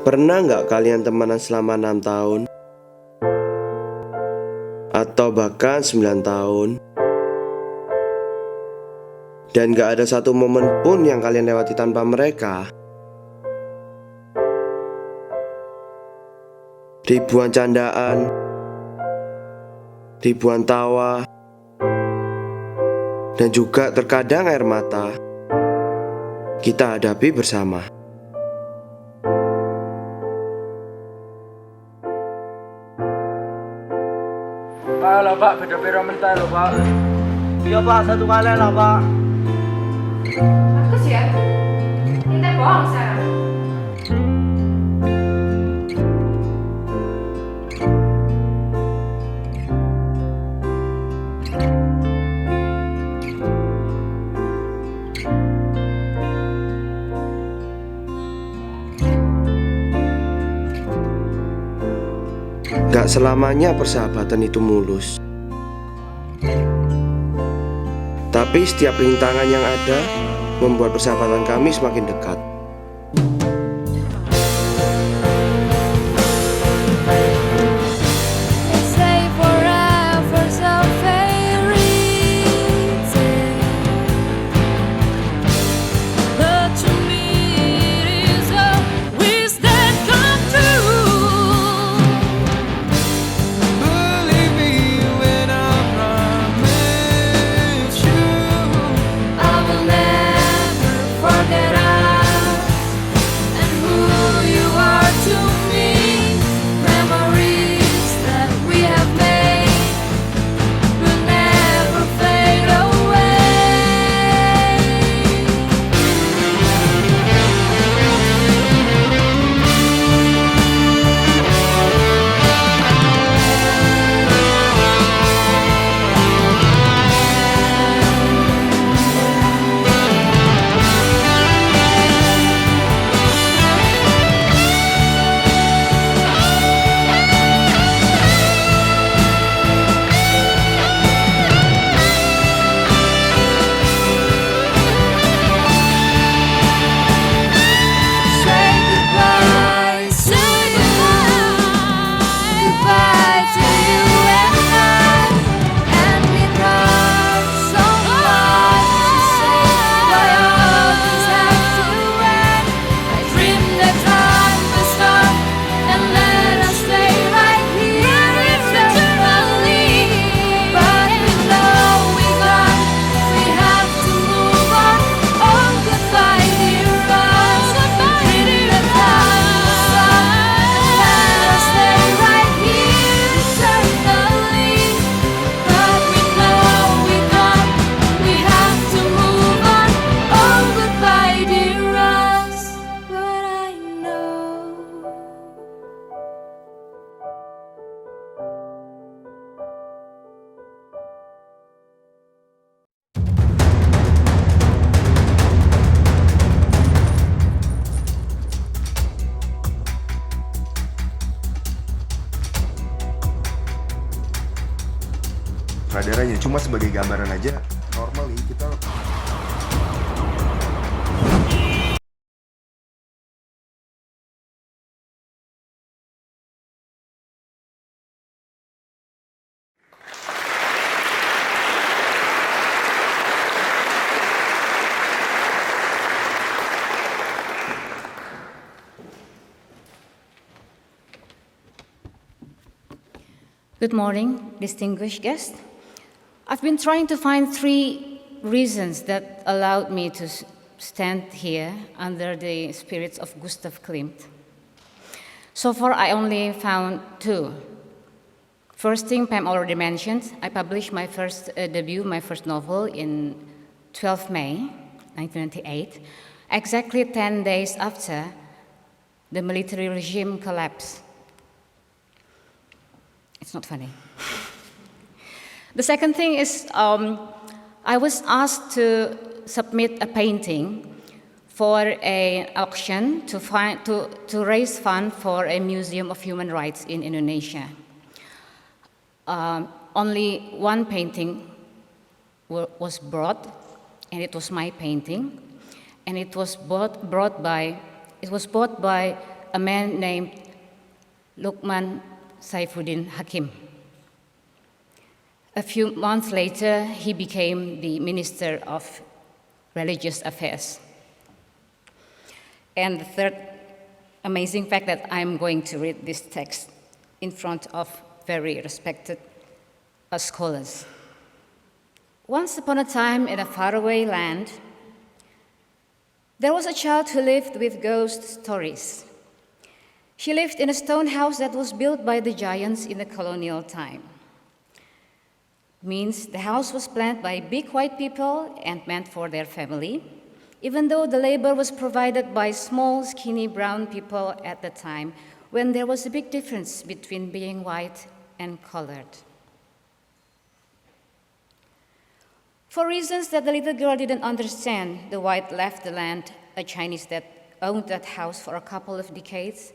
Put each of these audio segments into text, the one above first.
Pernah nggak kalian temenan selama 6 tahun? Atau bahkan 9 tahun? Dan nggak ada satu momen pun yang kalian lewati tanpa mereka? Ribuan candaan, ribuan tawa, dan juga terkadang air mata kita hadapi bersama. Pak, lah Pak, beda piro mental lho Pak. Iya Pak, satu kali lah Pak. Bagus ya. Kita bohong sekarang. Gak selamanya persahabatan itu mulus. Tapi setiap rintangan yang ada membuat persahabatan kami semakin dekat. Kadarannya cuma sebagai gambaran aja. Normally kita Good morning, distinguished guests. I've been trying to find 3 reasons that allowed me to stand here under the spirits of Gustav Klimt. So far, I only found 2. First thing Pam already mentioned, I published my first debut, my first novel in 12 May 1998, exactly 10 days after the military regime collapsed. It's not funny. The second thing is I was asked to submit a painting for an auction to raise funds for a museum of human rights in Indonesia. Only one painting was brought, and it was my painting, and it was bought by a man named Lukman Saifuddin Hakim. A few months later, he became the Minister of Religious Affairs. And the third amazing fact that I'm going to read this text in front of very respected scholars. Once upon a time in a faraway land, there was a child who lived with ghost stories. She lived in a stone house that was built by the giants in the colonial time. Means the house was planned by big white people and meant for their family, even though the labor was provided by small, skinny brown people at the time when there was a big difference between being white and colored. For reasons that the little girl didn't understand, the white left the land, a Chinese that owned that house for a couple of decades.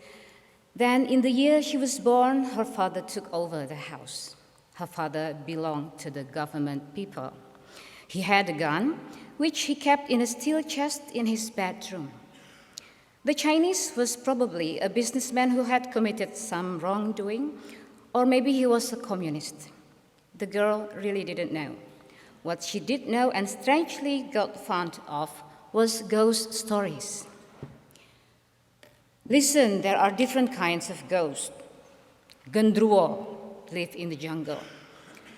Then, in the year she was born, her father took over the house. Her father belonged to the government people. He had a gun, which he kept in a steel chest in his bedroom. The Chinese was probably a businessman who had committed some wrongdoing, or maybe he was a communist. The girl really didn't know. What she did know and strangely got fond of was ghost stories. Listen, there are different kinds of ghosts. Gendruwo live in the jungle.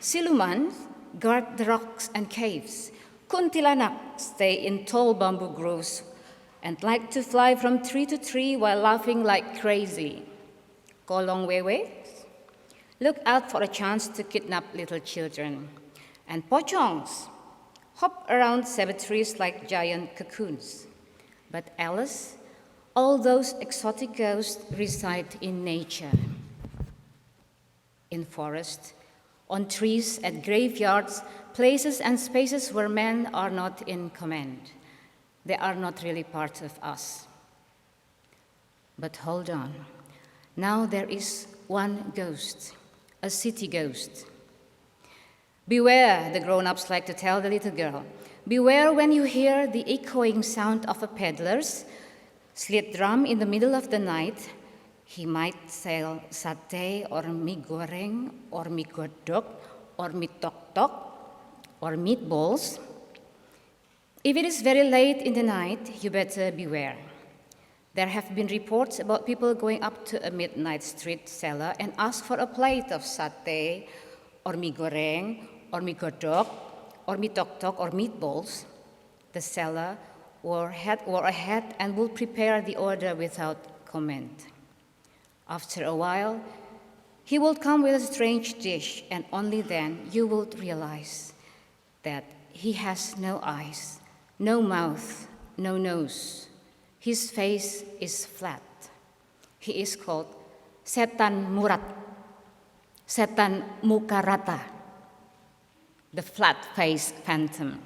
Siluman guard the rocks and caves. Kuntilanak stay in tall bamboo groves and like to fly from tree to tree while laughing like crazy. Kolong wewe, look out for a chance to kidnap little children. And pochongs hop around cemeteries like giant cocoons. But Alice, all those exotic ghosts reside in nature. In forests, on trees, at graveyards, places and spaces where men are not in command. They are not really part of us. But hold on. Now there is one ghost, a city ghost. Beware, the grown-ups like to tell the little girl. Beware when you hear the echoing sound of a peddler's slit drum in the middle of the night. He might sell sate or mie goreng or mie godok or mie tok-tok or meatballs. If it is very late in the night, you better beware. There have been reports about people going up to a midnight street seller and ask for a plate of sate or mie goreng or mie godok or mie tok-tok or meatballs. The seller wore a hat and would prepare the order without comment. After a while, he will come with a strange dish, and only then you will realize that he has no eyes, no mouth, no nose. His face is flat. He is called Setan Murat, Setan Mukarata, the flat-faced phantom.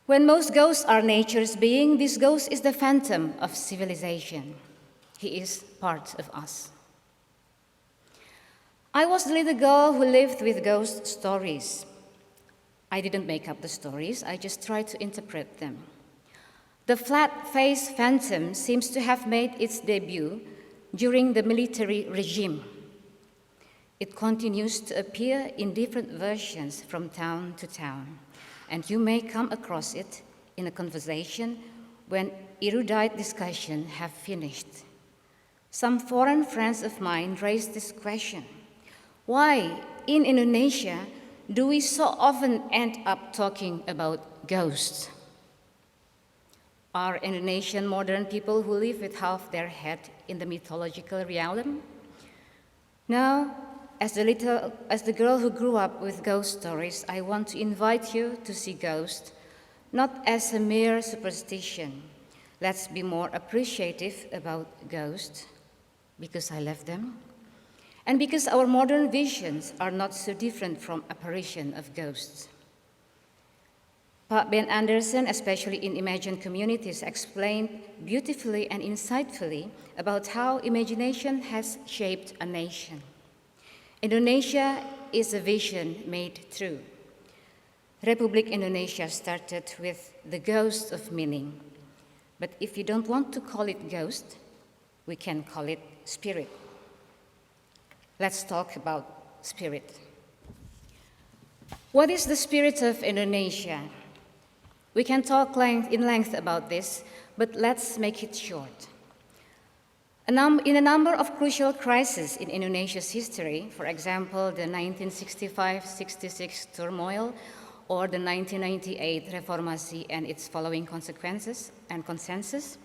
When most ghosts are nature's being, this ghost is the phantom of civilization. He is part of us. I was the little girl who lived with ghost stories. I didn't make up the stories, I just tried to interpret them. The flat-faced phantom seems to have made its debut during the military regime. It continues to appear in different versions from town to town, and you may come across it in a conversation when erudite discussion have finished. Some foreign friends of mine raised this question: why, in Indonesia, do we so often end up talking about ghosts? Are Indonesian modern people who live with half their head in the mythological realm? Now, as the girl who grew up with ghost stories, I want to invite you to see ghosts not as a mere superstition. Let's be more appreciative about ghosts, because I love them, and because our modern visions are not so different from apparition of ghosts. Pak Ben Anderson, especially in Imagined Communities, explained beautifully and insightfully about how imagination has shaped a nation. Indonesia is a vision made true. Republik Indonesia started with the ghost of meaning. But if you don't want to call it ghost, We can call it spirit. Let's talk about spirit. What is the spirit of Indonesia? We can talk in length about this, but let's make it short. In a number of crucial crises in Indonesia's history, for example, the 1965-66 turmoil or the 1998 reformasi and its following consequences and consensus,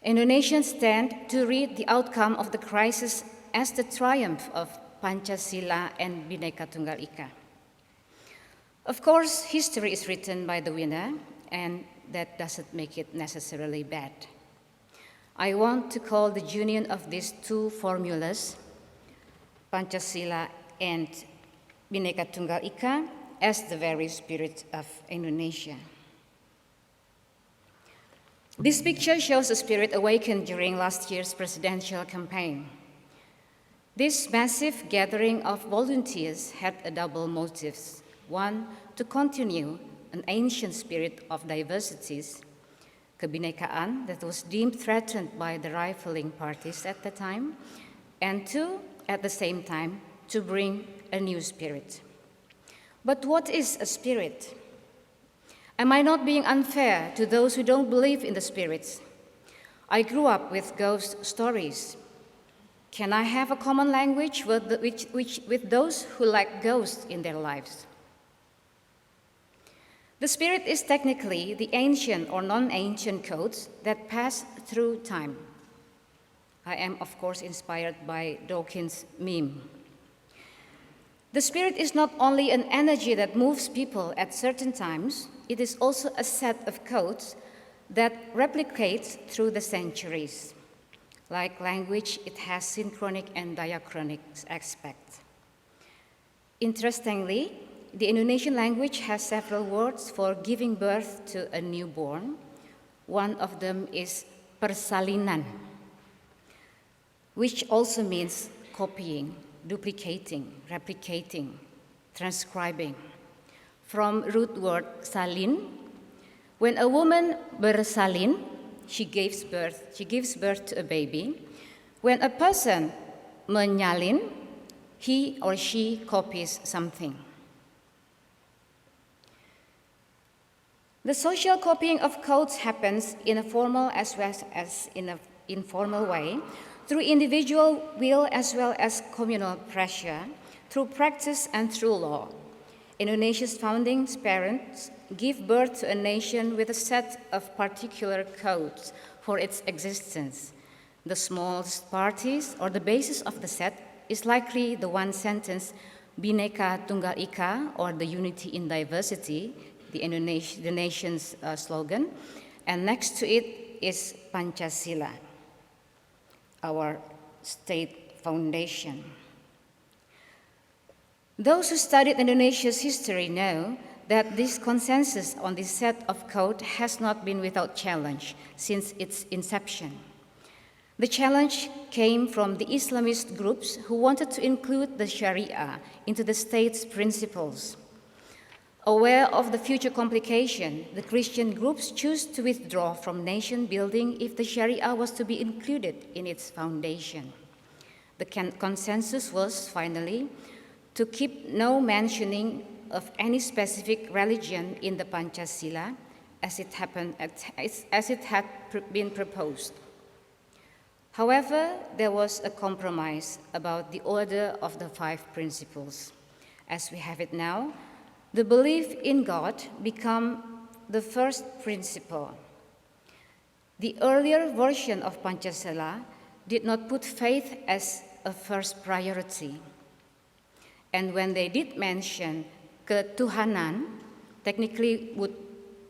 Indonesians stand to read the outcome of the crisis as the triumph of Pancasila and Bhinneka Tunggal Ika. Of course, history is written by the winner, and that doesn't make it necessarily bad. I want to call the union of these two formulas, Pancasila and Bhinneka Tunggal Ika, as the very spirit of Indonesia. This picture shows a spirit awakened during last year's presidential campaign. This massive gathering of volunteers had a double motives. One, to continue an ancient spirit of diversities, kebhinekaan, that was deemed threatened by the rivaling parties at the time, and two, at the same time, to bring a new spirit. But what is a spirit? Am I not being unfair to those who don't believe in the spirits? I grew up with ghost stories. Can I have a common language with those who like ghosts in their lives? The spirit is technically the ancient or non-ancient codes that pass through time. I am, of course, inspired by Dawkins' meme. The spirit is not only an energy that moves people at certain times, it is also a set of codes that replicates through the centuries. Like language, it has synchronic and diachronic aspects. Interestingly, the Indonesian language has several words for giving birth to a newborn. One of them is persalinan, which also means copying, duplicating, replicating, transcribing. From root word salin, when a woman bersalin, she gives birth to a baby. When a person menyalin, he or she copies something. The social copying of codes happens in a formal as well as in an informal way, through individual will as well as communal pressure, through practice and through law. Indonesia's founding parents give birth to a nation with a set of particular codes for its existence. The smallest parties or the basis of the set is likely the one sentence, Bhinneka Tunggal Ika, or the unity in diversity, the nation's slogan, and next to it is Pancasila, our state foundation. Those who studied Indonesia's history know that this consensus on this set of code has not been without challenge since its inception. The challenge came from the Islamist groups who wanted to include the Sharia into the state's principles. Aware of the future complication, the Christian groups chose to withdraw from nation building if the Sharia was to be included in its foundation. The consensus was, finally, to keep no mentioning of any specific religion in the Pancasila as it had been proposed. However, there was a compromise about the order of the 5 principles. As we have it now, the belief in God became the first principle. The earlier version of Pancasila did not put faith as a first priority. And when they did mention ketuhanan, technically would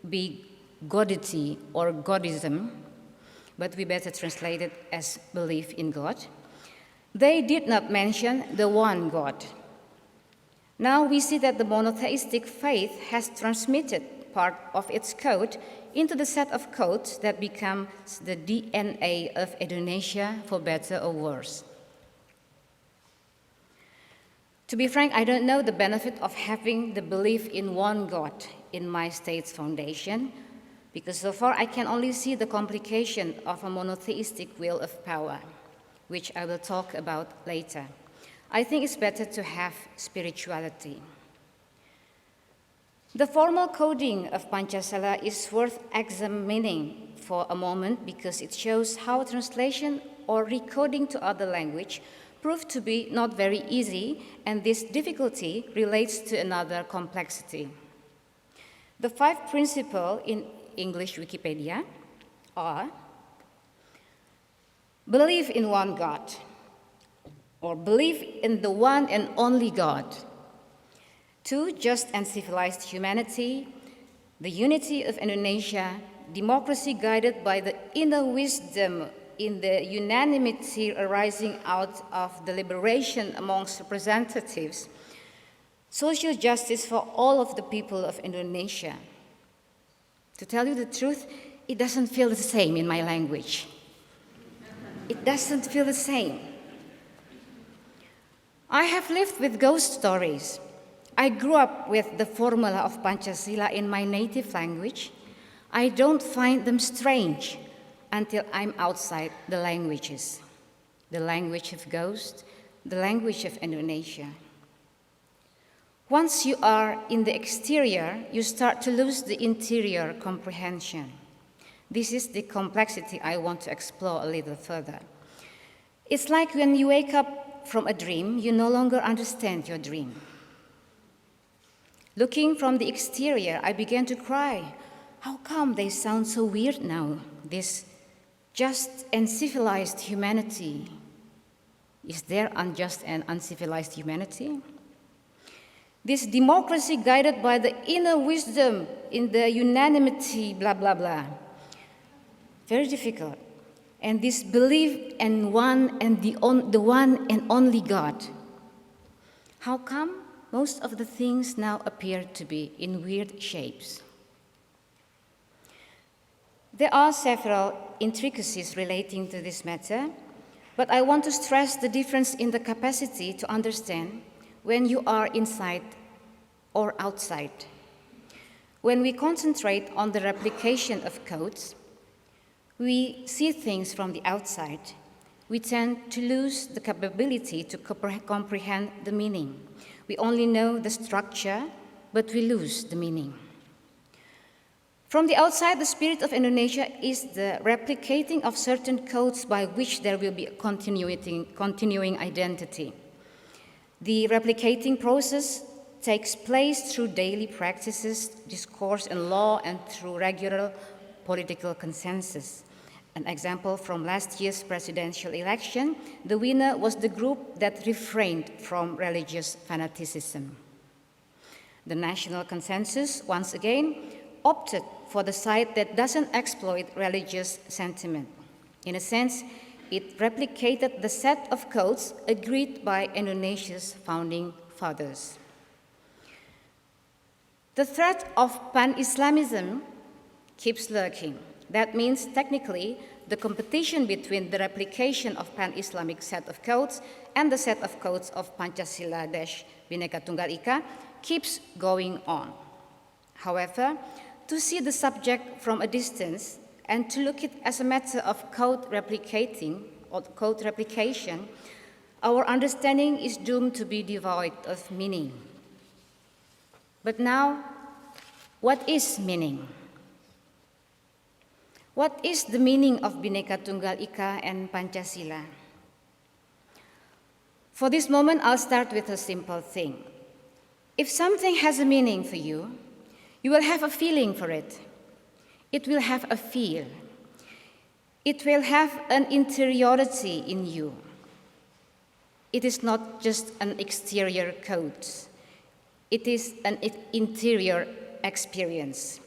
be godity or godism, but we better translate it as belief in God, they did not mention the one God. Now we see that the monotheistic faith has transmitted part of its code into the set of codes that becomes the DNA of Indonesia, for better or worse. To be frank, I don't know the benefit of having the belief in one God in my state's foundation, because so far I can only see the complication of a monotheistic will of power, which I will talk about later. I think it's better to have spirituality. The formal coding of Pancasila is worth examining for a moment because it shows how translation or recoding to other language proved to be not very easy, and this difficulty relates to another complexity. The 5 principles in English Wikipedia are: believe in one God, or believe in the one and only God. 2, just and civilized humanity, the unity of Indonesia, democracy guided by the inner wisdom in the unanimity arising out of deliberation amongst representatives, social justice for all of the people of Indonesia. To tell you the truth, it doesn't feel the same in my language. It doesn't feel the same. I have lived with ghost stories. I grew up with the formula of Pancasila in my native language. I don't find them strange until I'm outside the languages. The language of ghosts, the language of Indonesia. Once you are in the exterior, you start to lose the interior comprehension. This is the complexity I want to explore a little further. It's like when you wake up from a dream, you no longer understand your dream. Looking from the exterior, I began to cry. How come they sound so weird now? This just and civilized humanity. Is there unjust and uncivilized humanity? This democracy guided by the inner wisdom in the unanimity, blah, blah, blah. Very difficult. And this belief in one and the one and only God. How come most of the things now appear to be in weird shapes? There are several intricacies relating to this matter, but I want to stress the difference in the capacity to understand when you are inside or outside. When we concentrate on the replication of codes, we see things from the outside. We tend to lose the capability to comprehend the meaning. We only know the structure, but we lose the meaning. From the outside, the spirit of Indonesia is the replicating of certain codes by which there will be a continuing identity. The replicating process takes place through daily practices, discourse and law, and through regular political consensus. An example from last year's presidential election, the winner was the group that refrained from religious fanaticism. The national consensus, once again, opted for the side that doesn't exploit religious sentiment. In a sense, it replicated the set of codes agreed by Indonesia's founding fathers. The threat of pan-Islamism keeps lurking. That means, technically, the competition between the replication of pan-Islamic set of codes and the set of codes of Pancasila-Bhinneka Tunggal Ika keeps going on. However, to see the subject from a distance and to look at it as a matter of code replicating or code replication, our understanding is doomed to be devoid of meaning. But now, what is meaning? What is the meaning of Bhinneka Tunggal Ika and Pancasila? For this moment, I'll start with a simple thing. If something has a meaning for you, you will have a feeling for it. It will have a feel. It will have an interiority in you. It is not just an exterior code. It is an interior experience.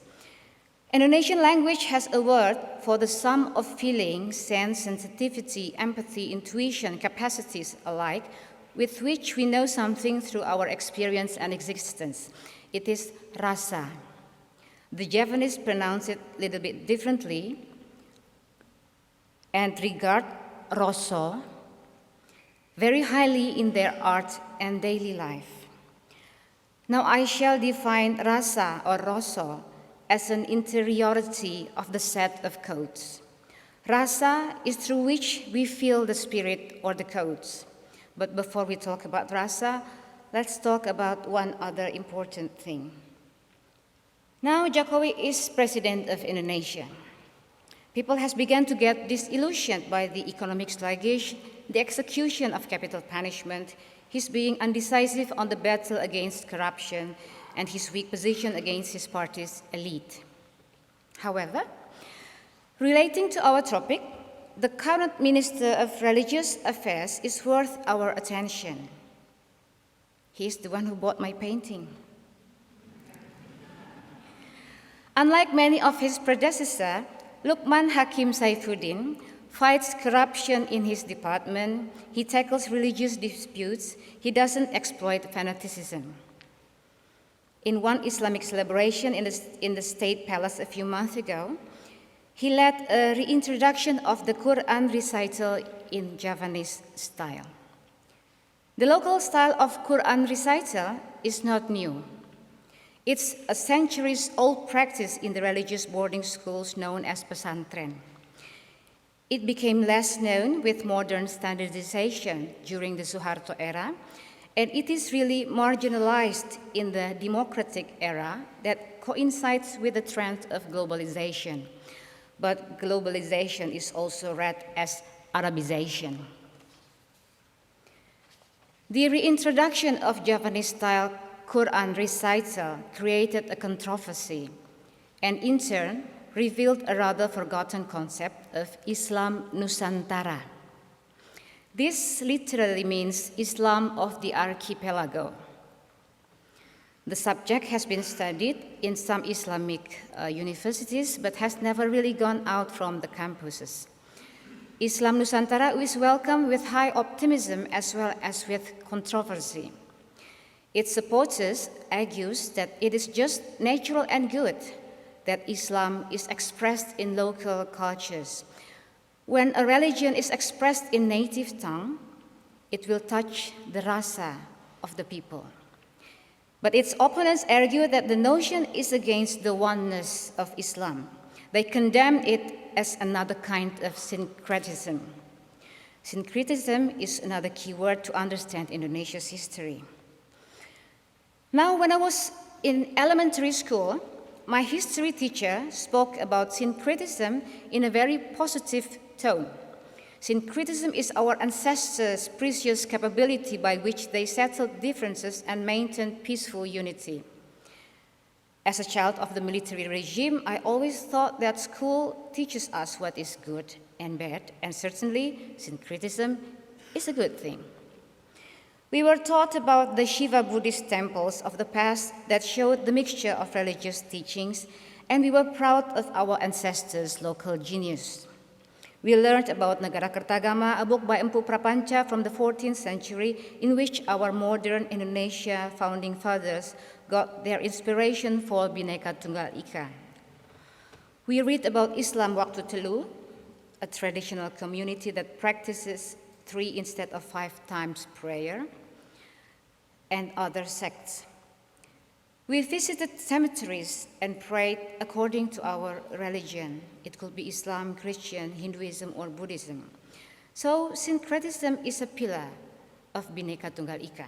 Indonesian language has a word for the sum of feeling, sense, sensitivity, empathy, intuition, capacities alike, with which we know something through our experience and existence. It is rasa. The Japanese pronounce it a little bit differently and regard roso very highly in their art and daily life. Now I shall define rasa or roso as an interiority of the set of codes. Rasa is through which we feel the spirit or the codes. But before we talk about rasa, let's talk about one other important thing. Now Jokowi is president of Indonesia. People has begun to get disillusioned by the economic sluggish, the execution of capital punishment, his being undecisive on the battle against corruption, and his weak position against his party's elite. However, relating to our topic, the current Minister of Religious Affairs is worth our attention. He is the one who bought my painting. Unlike many of his predecessors, Lukman Hakim Saifuddin fights corruption in his department, he tackles religious disputes, he doesn't exploit fanaticism. In one Islamic celebration in the State Palace a few months ago, he led a reintroduction of the Quran recital in Javanese style. The local style of Quran recital is not new. It's a centuries-old practice in the religious boarding schools known as pesantren. It became less known with modern standardization during the Suharto era, and it is really marginalized in the democratic era that coincides with the trend of globalization. But globalization is also read as Arabization. The reintroduction of Javanese-style Quran recital created a controversy and in turn revealed a rather forgotten concept of Islam Nusantara. This literally means Islam of the archipelago. The subject has been studied in some Islamic universities but has never really gone out from the campuses. Islam Nusantara is welcomed with high optimism as well as with controversy. Its supporters argue that it is just natural and good that Islam is expressed in local cultures. When a religion is expressed in native tongue, it will touch the rasa of the people. But its opponents argue that the notion is against the oneness of Islam. They condemn it as another kind of syncretism. Syncretism is another key word to understand Indonesia's history. Now, when I was in elementary school, my history teacher spoke about syncretism in a very positive tone. Syncretism is our ancestors' precious capability by which they settled differences and maintained peaceful unity. As a child of the military regime, I always thought that school teaches us what is good and bad, and certainly syncretism is a good thing. We were taught about the Shiva Buddhist temples of the past that showed the mixture of religious teachings, and we were proud of our ancestors' local genius. We learned about Negara Kertagama, a book by Empu Prapanca from the 14th century, in which our modern Indonesia founding fathers got their inspiration for Bhinneka Tunggal Ika. We read about Islam Waktu Telu, a traditional community that practices 3 instead of 5 times prayer, and other sects. We visited cemeteries and prayed according to our religion. It could be Islam, Christian, Hinduism, or Buddhism. So syncretism is a pillar of Bhinneka Tunggal Ika.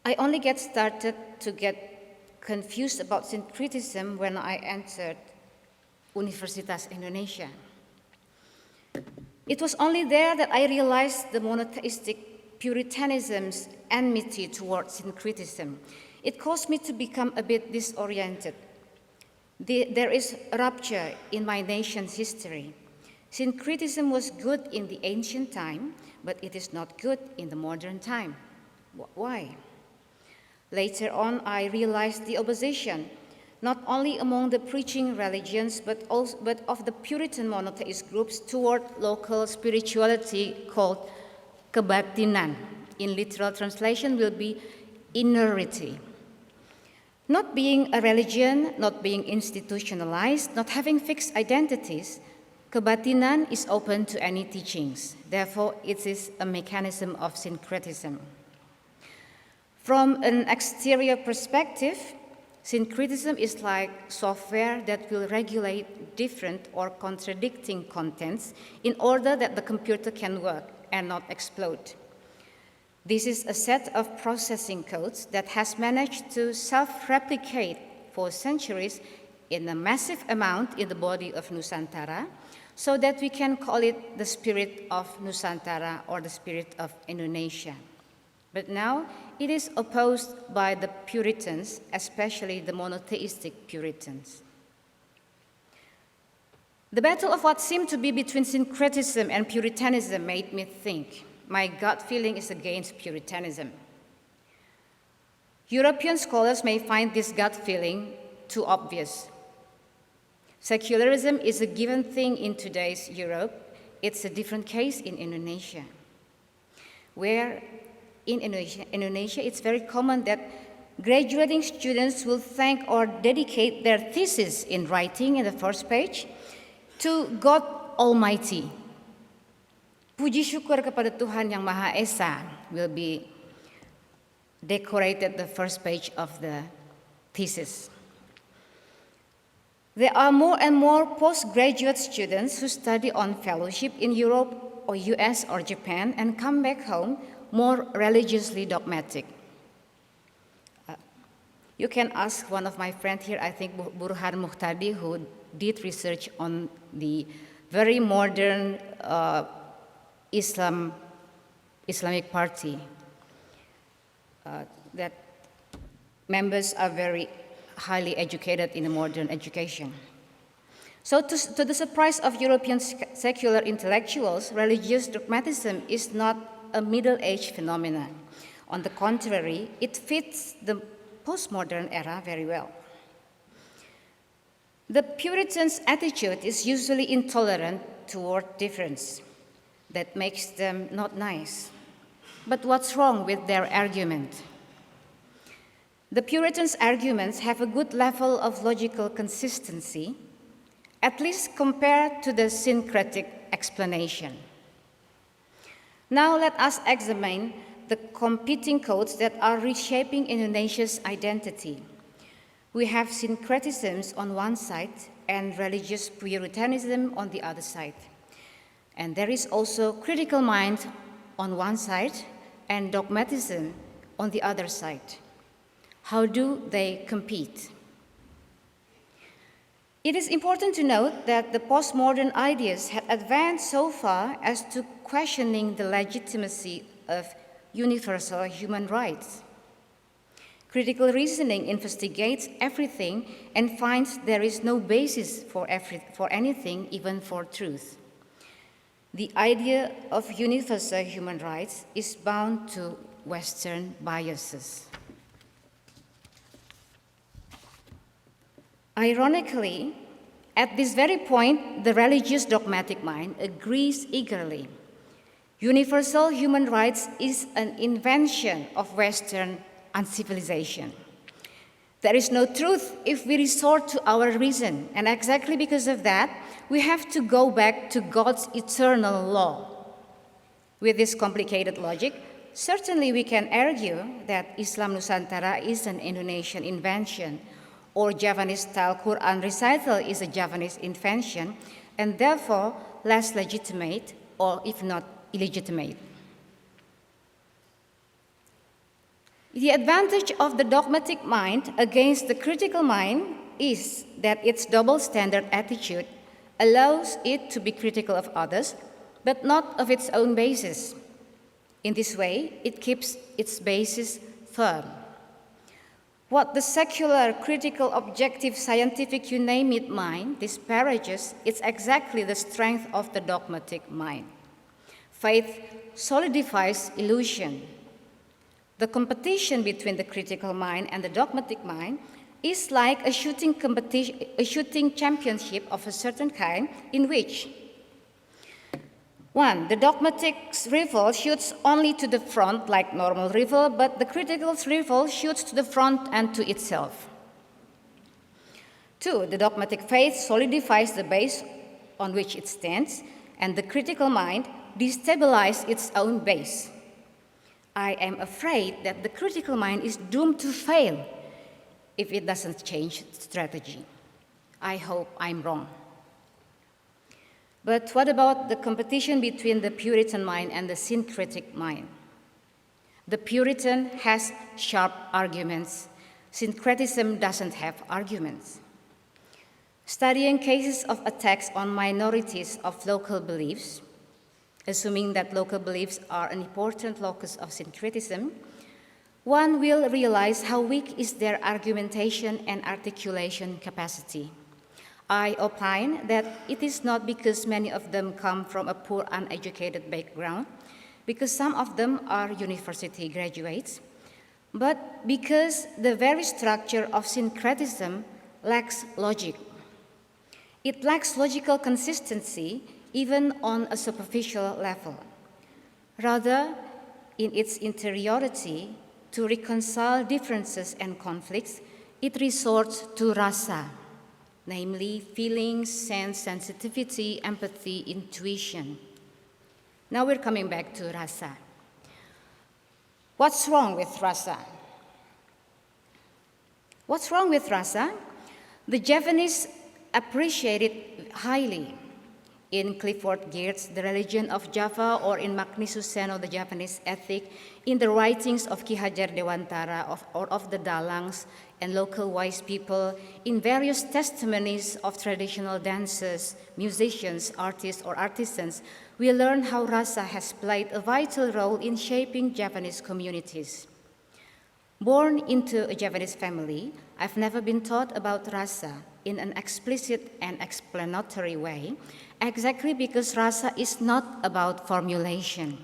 I only get started to get confused about syncretism when I entered Universitas Indonesia. It was only there that I realized the monotheistic Puritanism's enmity towards syncretism. It caused me to become a bit disoriented. There is a rupture in my nation's history. Syncretism was good in the ancient time, but it is not good in the modern time. Why? Later on, I realized the opposition, not only among the preaching religions, but of the Puritan monotheist groups toward local spirituality called kebatinan. In literal translation will be innerity. Not being a religion, not being institutionalized, not having fixed identities, kebatinan is open to any teachings. Therefore, it is a mechanism of syncretism. From an exterior perspective, Syncretism is like software that will regulate different or contradicting contents in order that the computer can work and not explode. This is a set of processing codes that has managed to self-replicate for centuries in a massive amount in the body of Nusantara, so that we can call it the spirit of Nusantara or the spirit of Indonesia. But now it is opposed by the Puritans, especially the monotheistic Puritans. The battle of what seemed to be between syncretism and Puritanism made me think. My gut feeling is against Puritanism. European scholars may find this gut feeling too obvious. Secularism is a given thing in today's Europe. It's a different case in Indonesia, where in Indonesia, it's very common that graduating students will thank or dedicate their thesis in writing in the first page to God Almighty. Puji syukur kepada Tuhan Yang Maha Esa will be decorated the first page of the thesis. There are more and more postgraduate students who study on fellowship in Europe or US or Japan and come back home more religiously dogmatic. You can ask one of my friends here, I think Burhan Muhtadi, who did research on the very modern Islamic party, that members are very highly educated in the modern education. So to the surprise of European secular intellectuals, religious dogmatism is not a middle-aged phenomenon. On the contrary, it fits the postmodern era very well. The Puritans' attitude is usually intolerant toward difference. That makes them not nice. But what's wrong with their argument? The Puritans' arguments have a good level of logical consistency, at least compared to the syncretic explanation. Now let us examine the competing codes that are reshaping Indonesia's identity. We have syncretisms on one side and religious Puritanism on the other side. And there is also critical mind on one side and dogmatism on the other side. How do they compete? It is important to note that the postmodern ideas had advanced so far as to questioning the legitimacy of universal human rights. Critical reasoning investigates everything and finds there is no basis for anything, even for truth. The idea of universal human rights is bound to Western biases. Ironically, at this very point, the religious dogmatic mind agrees eagerly. Universal human rights is an invention of Western uncivilization. There is no truth if we resort to our reason, and exactly because of that, we have to go back to God's eternal law. With this complicated logic, certainly we can argue that Islam Nusantara is an Indonesian invention, or Javanese-style Quran recital is a Javanese invention, and therefore less legitimate, or if not illegitimate. The advantage of the dogmatic mind against the critical mind is that its double standard attitude allows it to be critical of others, but not of its own basis. In this way, it keeps its basis firm. What the secular, critical, objective, scientific, you name it mind disparages, it's exactly the strength of the dogmatic mind. Faith solidifies illusion. The competition between the critical mind and the dogmatic mind is like a shooting championship of a certain kind in which 1. The dogmatic rifle shoots only to the front like normal rifle, but the critical rifle shoots to the front and to itself. 2. The dogmatic faith solidifies the base on which it stands, and the critical mind destabilizes its own base. I am afraid that the critical mind is doomed to fail if it doesn't change strategy. I hope I'm wrong. But what about the competition between the Puritan mind and the syncretic mind? The Puritan has sharp arguments. Syncretism doesn't have arguments. Studying cases of attacks on minorities of local beliefs, assuming that local beliefs are an important locus of syncretism, one will realize how weak is their argumentation and articulation capacity. I opine that it is not because many of them come from a poor, uneducated background, because some of them are university graduates, but because the very structure of syncretism lacks logic. It lacks logical consistency even on a superficial level. Rather, in its interiority, to reconcile differences and conflicts, it resorts to rasa, namely feelings, sense, sensitivity, empathy, intuition. Now we're coming back to rasa. What's wrong with rasa? What's wrong with rasa? The Javanese appreciate it highly. In Clifford Geertz, The Religion of Java, or in Magni Suseno, The Javanese Ethic, in the writings of Ki Hajar Dewantara or of the Dalangs and local wise people, in various testimonies of traditional dancers, musicians, artists, or artisans, we learn how rasa has played a vital role in shaping Javanese communities. Born into a Javanese family, I've never been taught about rasa in an explicit and explanatory way, exactly because rasa is not about formulation.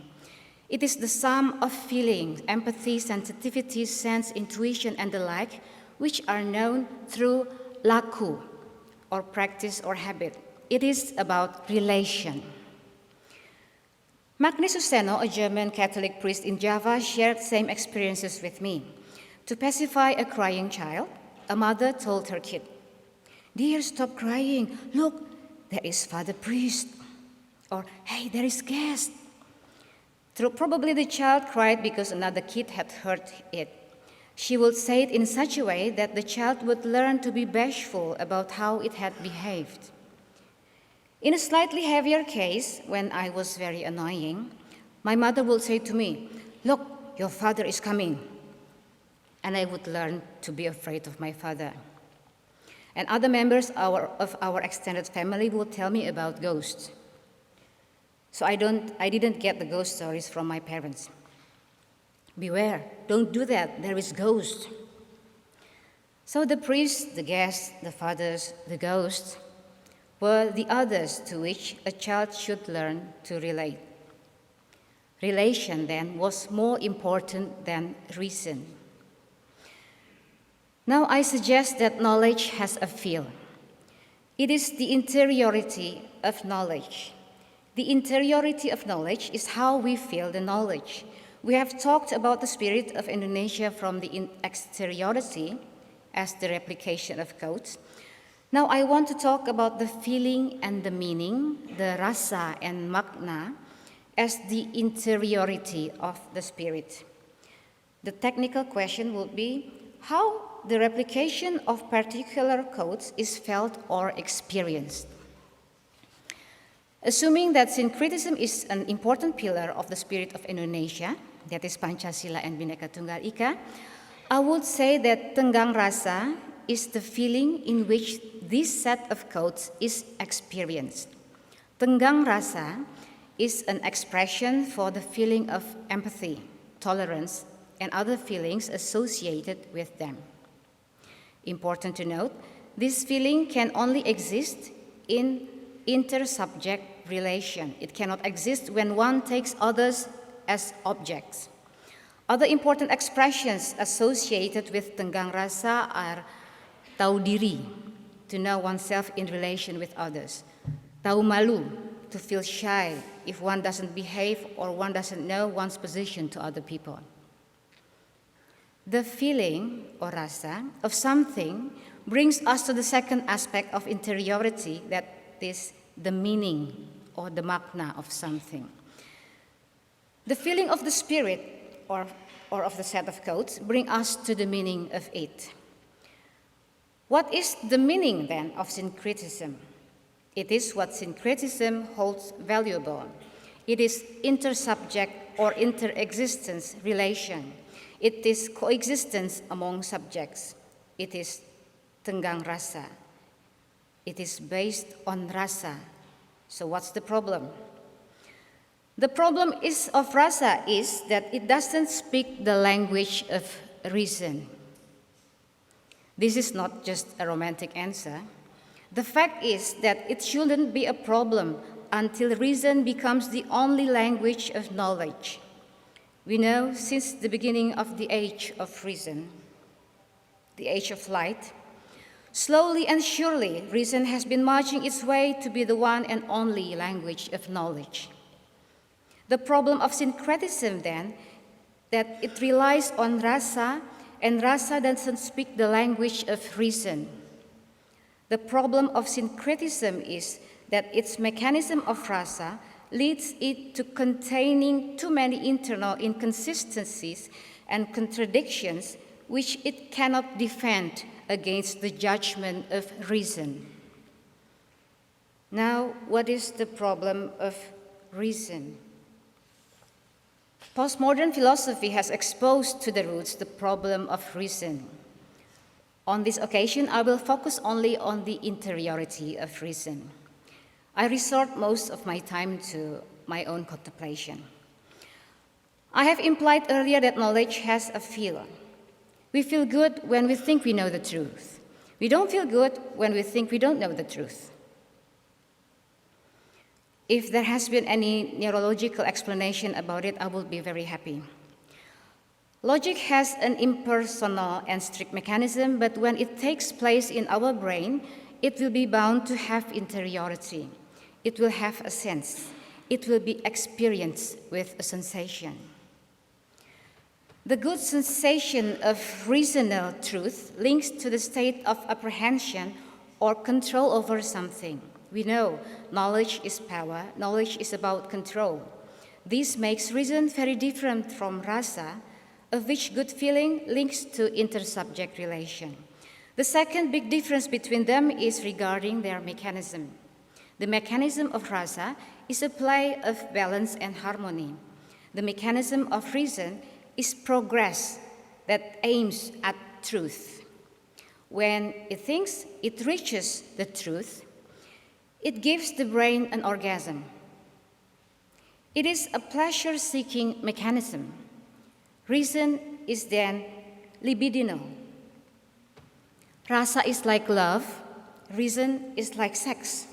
It is the sum of feelings, empathy, sensitivity, sense, intuition, and the like, which are known through laku, or practice or habit. It is about relation. Magni Suseno, a German Catholic priest in Java, shared same experiences with me. To pacify a crying child, a mother told her kid, "Dear, stop crying. Look, there is Father Priest." Or, "Hey, there is guest." Probably the child cried because another kid had heard it. She would say it in such a way that the child would learn to be bashful about how it had behaved. In a slightly heavier case, when I was very annoying, my mother would say to me, "Look, your father is coming." And I would learn to be afraid of my father. And other members of our extended family would tell me about ghosts. So I didn't get the ghost stories from my parents. Beware, don't do that, there is ghost. So the priests, the guests, the fathers, the ghosts were the others to which a child should learn to relate. Relation, then, was more important than reason. Now I suggest that knowledge has a feel. It is the interiority of knowledge. The interiority of knowledge is how we feel the knowledge. We have talked about the spirit of Indonesia from the exteriority as the replication of codes. Now I want to talk about the feeling and the meaning, the rasa and makna, as the interiority of the spirit. The technical question would be how the replication of particular codes is felt or experienced. Assuming that syncretism is an important pillar of the spirit of Indonesia, that is Pancasila and Bhinneka Tunggal Ika, I would say that tenggang rasa is the feeling in which this set of codes is experienced. Tenggang rasa is an expression for the feeling of empathy, tolerance, and other feelings associated with them. Important to note, this feeling can only exist in inter-subject relation. It cannot exist when one takes others as objects. Other important expressions associated with tenggang rasa are tahu diri, to know oneself in relation with others. Tahu malu, to feel shy if one doesn't behave or one doesn't know one's position to other people. The feeling, or rasa, of something brings us to the second aspect of interiority, that is the meaning or the makna of something. The feeling of the spirit or of the set of codes bring us to the meaning of it. What is the meaning then of syncretism? It is what syncretism holds valuable. It is intersubject or interexistence relation. It is coexistence among subjects. It is tenggang rasa. It is based on rasa. So what's the problem? The problem of rasa is that it doesn't speak the language of reason. This is not just a romantic answer. The fact is that it shouldn't be a problem until reason becomes the only language of knowledge. We know since the beginning of the age of reason, the age of light, slowly and surely reason has been marching its way to be the one and only language of knowledge. The problem of syncretism then, that it relies on rasa, and rasa doesn't speak the language of reason. The problem of syncretism is that its mechanism of rasa leads it to containing too many internal inconsistencies and contradictions which it cannot defend against the judgment of reason. Now, what is the problem of reason? Postmodern philosophy has exposed to the roots the problem of reason. On this occasion, I will focus only on the interiority of reason. I resort most of my time to my own contemplation. I have implied earlier that knowledge has a feel. We feel good when we think we know the truth. We don't feel good when we think we don't know the truth. If there has been any neurological explanation about it, I will be very happy. Logic has an impersonal and strict mechanism, but when it takes place in our brain, it will be bound to have interiority. It will have a sense. It will be experienced with a sensation. The good sensation of reasonable truth links to the state of apprehension or control over something. We know knowledge is power, knowledge is about control. This makes reason very different from rasa, of which good feeling links to intersubject relation. The second big difference between them is regarding their mechanism. The mechanism of rasa is a play of balance and harmony. The mechanism of reason is progress that aims at truth. When it thinks it reaches the truth, it gives the brain an orgasm. It is a pleasure-seeking mechanism. Reason is then libidinal. Rasa is like love, reason is like sex.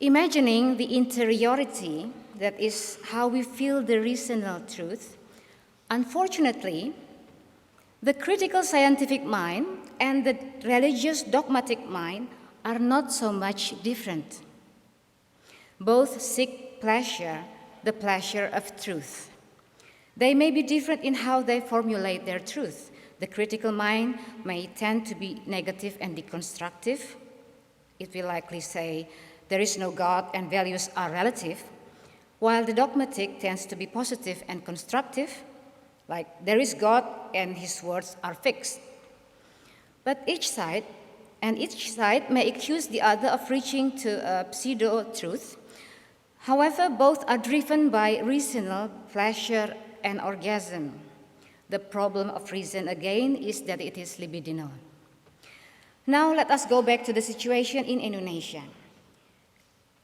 Imagining the interiority, that is how we feel the reasonable truth, unfortunately, the critical scientific mind and the religious dogmatic mind are not so much different. Both seek pleasure, the pleasure of truth. They may be different in how they formulate their truth. The critical mind may tend to be negative and deconstructive. It will likely say, there is no God and values are relative, while the dogmatic tends to be positive and constructive, like there is God and his words are fixed. But each side may accuse the other of reaching to a pseudo-truth. However, both are driven by reasonable pleasure and orgasm. The problem of reason, again, is that it is libidinal. Now let us go back to the situation in Indonesia.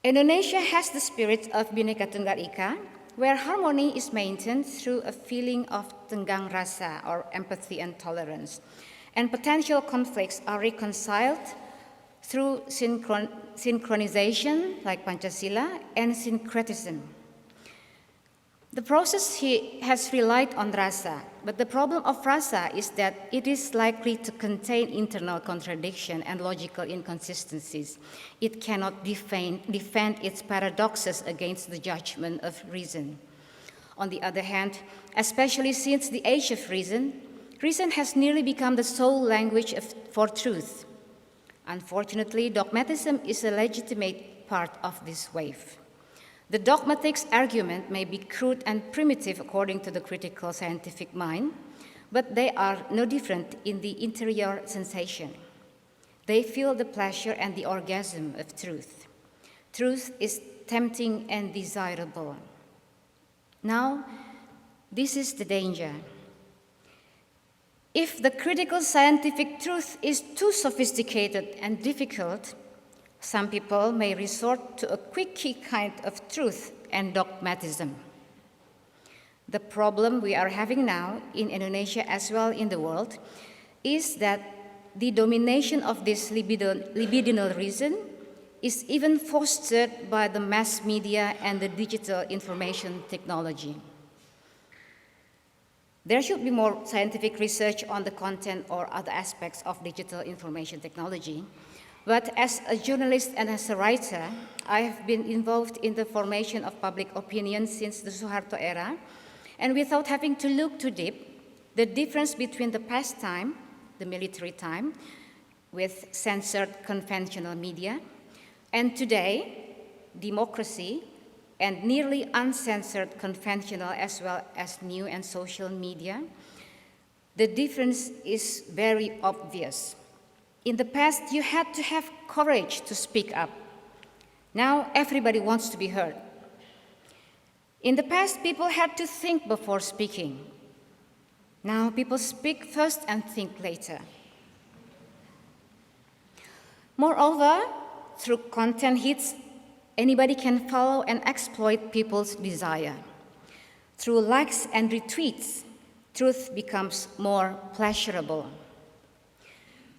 Indonesia has the spirit of Bhinneka Tunggal Ika, where harmony is maintained through a feeling of tenggang rasa, or empathy and tolerance, and potential conflicts are reconciled through synchronization, like Pancasila, and syncretism. The process has relied on rasa, but the problem of rasa is that it is likely to contain internal contradiction and logical inconsistencies. It cannot defend its paradoxes against the judgment of reason. On the other hand, especially since the age of reason, reason has nearly become the sole language for truth. Unfortunately, dogmatism is a legitimate part of this wave. The dogmatic's argument may be crude and primitive according to the critical scientific mind, but they are no different in the interior sensation. They feel the pleasure and the orgasm of truth. Truth is tempting and desirable. Now, this is the danger. If the critical scientific truth is too sophisticated and difficult, some people may resort to a quickie kind of truth and dogmatism. The problem we are having now in Indonesia as well in the world is that the domination of this libidinal reason is even fostered by the mass media and the digital information technology. There should be more scientific research on the content or other aspects of digital information technology. But as a journalist and as a writer, I have been involved in the formation of public opinion since the Suharto era. And without having to look too deep, the difference between the past time, the military time, with censored conventional media, and today, democracy and nearly uncensored conventional as well as new and social media, the difference is very obvious. In the past, you had to have courage to speak up. Now, everybody wants to be heard. In the past, people had to think before speaking. Now, people speak first and think later. Moreover, through content hits, anybody can follow and exploit people's desire. Through likes and retweets, truth becomes more pleasurable.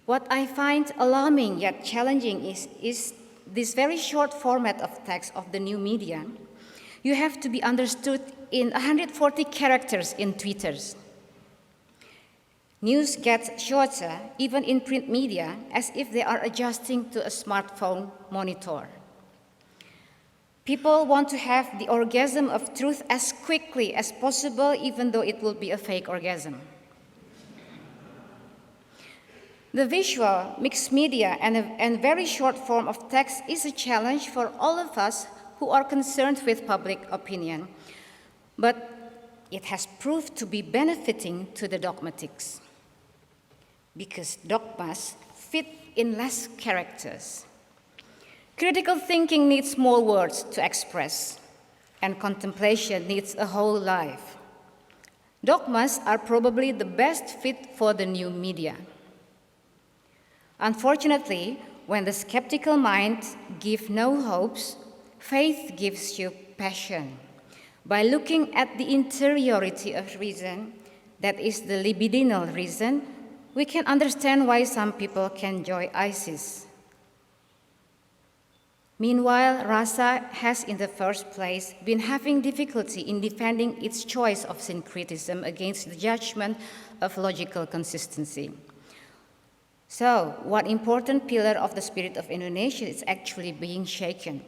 What I find alarming yet challenging is this very short format of text of the new media. You have to be understood in 140 characters in Twitters. News gets shorter, even in print media, as if they are adjusting to a smartphone monitor. People want to have the orgasm of truth as quickly as possible, even though it will be a fake orgasm. The visual, mixed media, and very short form of text is a challenge for all of us who are concerned with public opinion, but it has proved to be benefiting to the dogmatics, because dogmas fit in less characters. Critical thinking needs more words to express, and contemplation needs a whole life. Dogmas are probably the best fit for the new media. Unfortunately, when the skeptical mind gives no hopes, faith gives you passion. By looking at the interiority of reason, that is the libidinal reason, we can understand why some people can enjoy ISIS. Meanwhile, rasa has in the first place been having difficulty in defending its choice of syncretism against the judgment of logical consistency. So, one important pillar of the spirit of Indonesia is actually being shaken.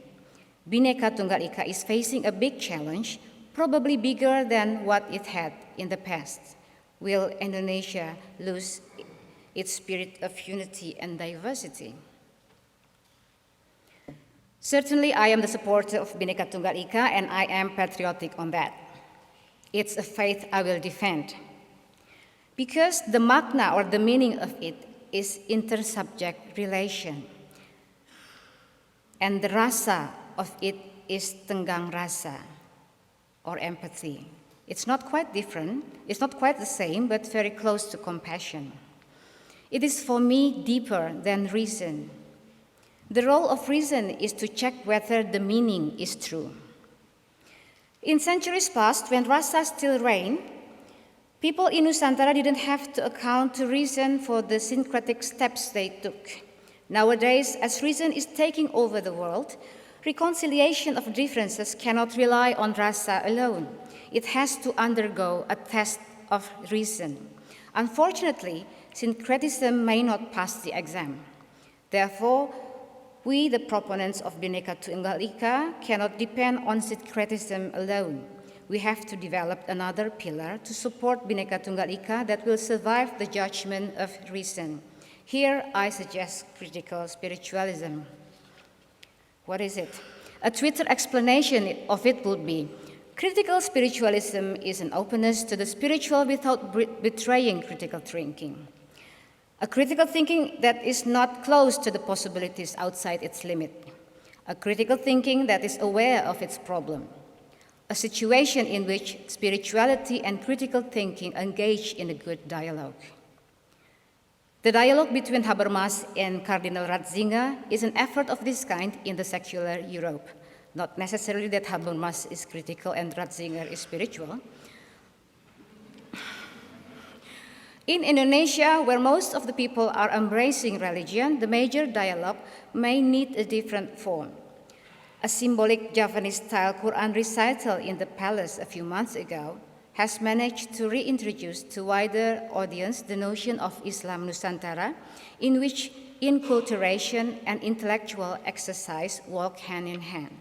Bhinneka Tunggal Ika is facing a big challenge, probably bigger than what it had in the past. Will Indonesia lose its spirit of unity and diversity? Certainly, I am the supporter of Bhinneka Tunggal Ika, and I am patriotic on that. It's a faith I will defend. Because the makna or the meaning of it is intersubject relation. And the rasa of it is tenggang rasa, or empathy. It's not quite different, it's not quite the same, but very close to compassion. It is for me deeper than reason. The role of reason is to check whether the meaning is true. In centuries past, when rasa still reigned, people in Nusantara didn't have to account to reason for the syncretic steps they took. Nowadays, as reason is taking over the world, reconciliation of differences cannot rely on rasa alone. It has to undergo a test of reason. Unfortunately, syncretism may not pass the exam. Therefore, we, the proponents of Bhinneka Tunggal Ika, cannot depend on syncretism alone. We have to develop another pillar to support Bhinneka Tunggal Ika that will survive the judgment of reason. Here, I suggest critical spiritualism. What is it? A Twitter explanation of it would be, Critical spiritualism is an openness to the spiritual without betraying critical thinking. A critical thinking that is not closed to the possibilities outside its limit. A critical thinking that is aware of its problem. A situation in which spirituality and critical thinking engage in a good dialogue. The dialogue between Habermas and Cardinal Ratzinger is an effort of this kind in the secular Europe. Not necessarily that Habermas is critical and Ratzinger is spiritual. In Indonesia, where most of the people are embracing religion, the major dialogue may need a different form. A symbolic Javanese-style Quran recital in the palace a few months ago has managed to reintroduce to wider audience the notion of Islam Nusantara, in which inculturation and intellectual exercise walk hand in hand.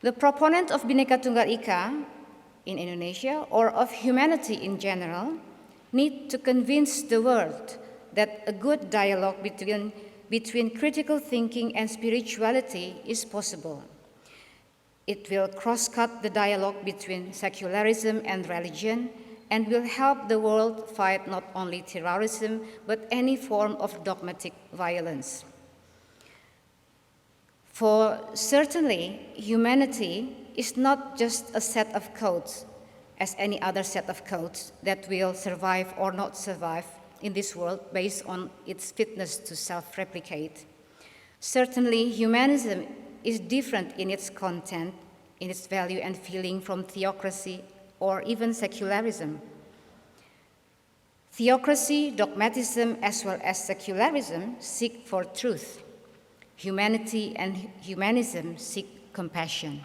The proponent of Bhinneka Tunggal Ika in Indonesia, or of humanity in general, need to convince the world that a good dialogue between critical thinking and spirituality is possible. It will cross-cut the dialogue between secularism and religion and will help the world fight not only terrorism, but any form of dogmatic violence. For certainly, humanity is not just a set of codes, as any other set of codes that will survive or not survive in this world based on its fitness to self-replicate. Certainly, humanism is different in its content, in its value and feeling from theocracy or even secularism. Theocracy, dogmatism, as well as secularism seek for truth. Humanity and humanism seek compassion.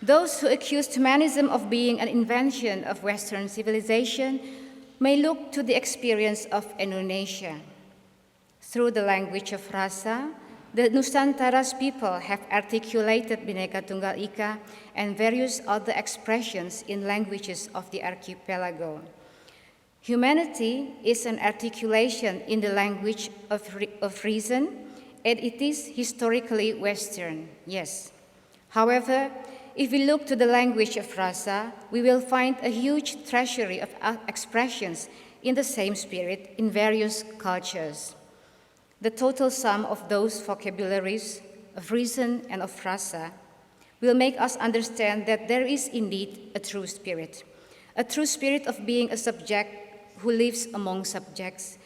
Those who accuse humanism of being an invention of Western civilization may look to the experience of Indonesia. Through the language of rasa, the Nusantara's people have articulated Bhinneka Tunggal Ika and various other expressions in languages of the archipelago. Humanity is an articulation in the language of reason, and it is historically Western, yes. However, if we look to the language of rasa, we will find a huge treasury of expressions in the same spirit in various cultures. The total sum of those vocabularies of reason and of rasa will make us understand that there is indeed a true spirit of being a subject who lives among subjects,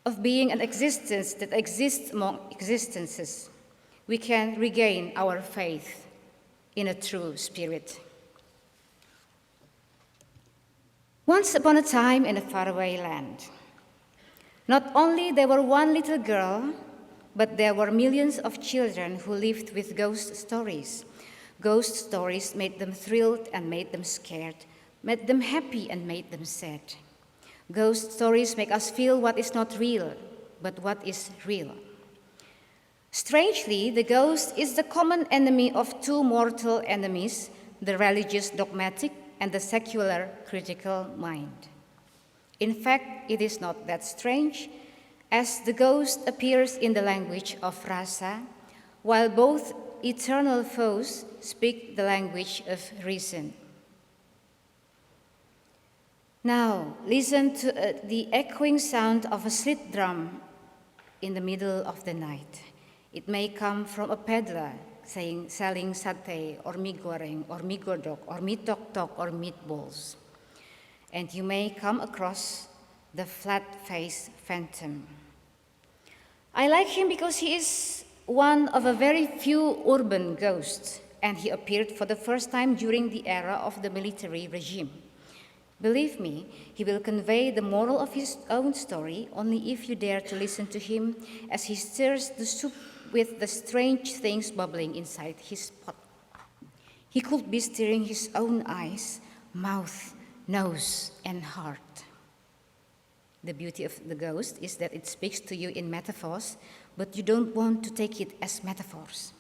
of being an existence that exists among existences. We can regain our faith in a true spirit. Once upon a time in a faraway land, not only there were one little girl, but there were millions of children who lived with ghost stories. Ghost stories made them thrilled and made them scared, made them happy and made them sad. Ghost stories make us feel what is not real, but what is real. Strangely, the ghost is the common enemy of two mortal enemies, the religious dogmatic and the secular critical mind. In fact, it is not that strange, as the ghost appears in the language of rasa, while both eternal foes speak the language of reason. Now, listen to the echoing sound of a slit drum in the middle of the night. It may come from a peddler selling satay or mie goreng or mie godok or mie tok-tok or meatballs. And you may come across the flat-faced phantom. I like him because he is one of a very few urban ghosts, and he appeared for the first time during the era of the military regime. Believe me, he will convey the moral of his own story only if you dare to listen to him as he stirs the soup with the strange things bubbling inside his pot. He could be stirring his own eyes, mouth, nose, and heart. The beauty of the ghost is that it speaks to you in metaphors, but you don't want to take it as metaphors.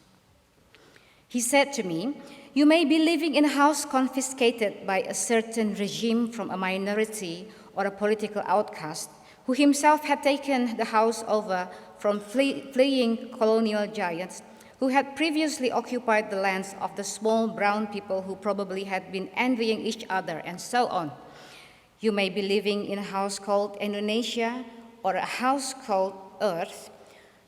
He said to me, "You may be living in a house confiscated by a certain regime from a minority or a political outcast who himself had taken the house over from fleeing colonial giants, who had previously occupied the lands of the small brown people who probably had been envying each other, and so on. You may be living in a house called Indonesia or a house called Earth,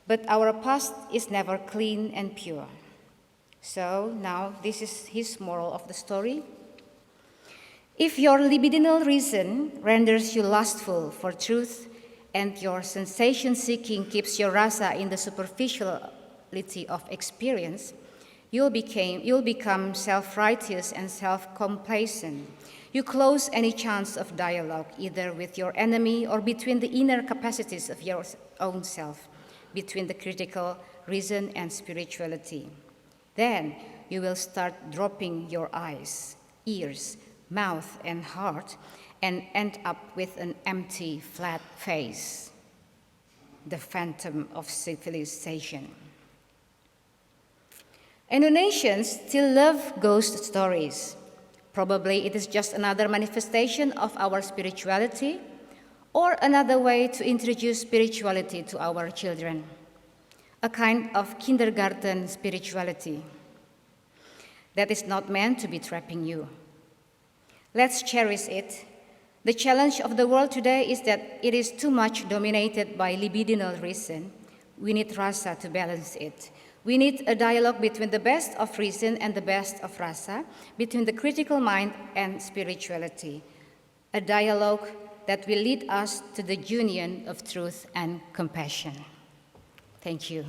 but our past is never clean and pure. So now this is his moral of the story. If your libidinal reason renders you lustful for truth and your sensation-seeking keeps your rasa in the superficiality of experience, you'll become self-righteous and self-complacent. You close any chance of dialogue, either with your enemy or between the inner capacities of your own self, between the critical reason and spirituality. Then you will start dropping your eyes, ears, mouth, and heart, and end up with an empty, flat face, the phantom of civilization. Indonesians still love ghost stories. Probably it is just another manifestation of our spirituality or another way to introduce spirituality to our children, a kind of kindergarten spirituality that is not meant to be trapping you. Let's cherish it. The challenge of the world today is that it is too much dominated by libidinal reason. We need rasa to balance it. We need a dialogue between the best of reason and the best of rasa, between the critical mind and spirituality. A dialogue that will lead us to the union of truth and compassion. Thank you.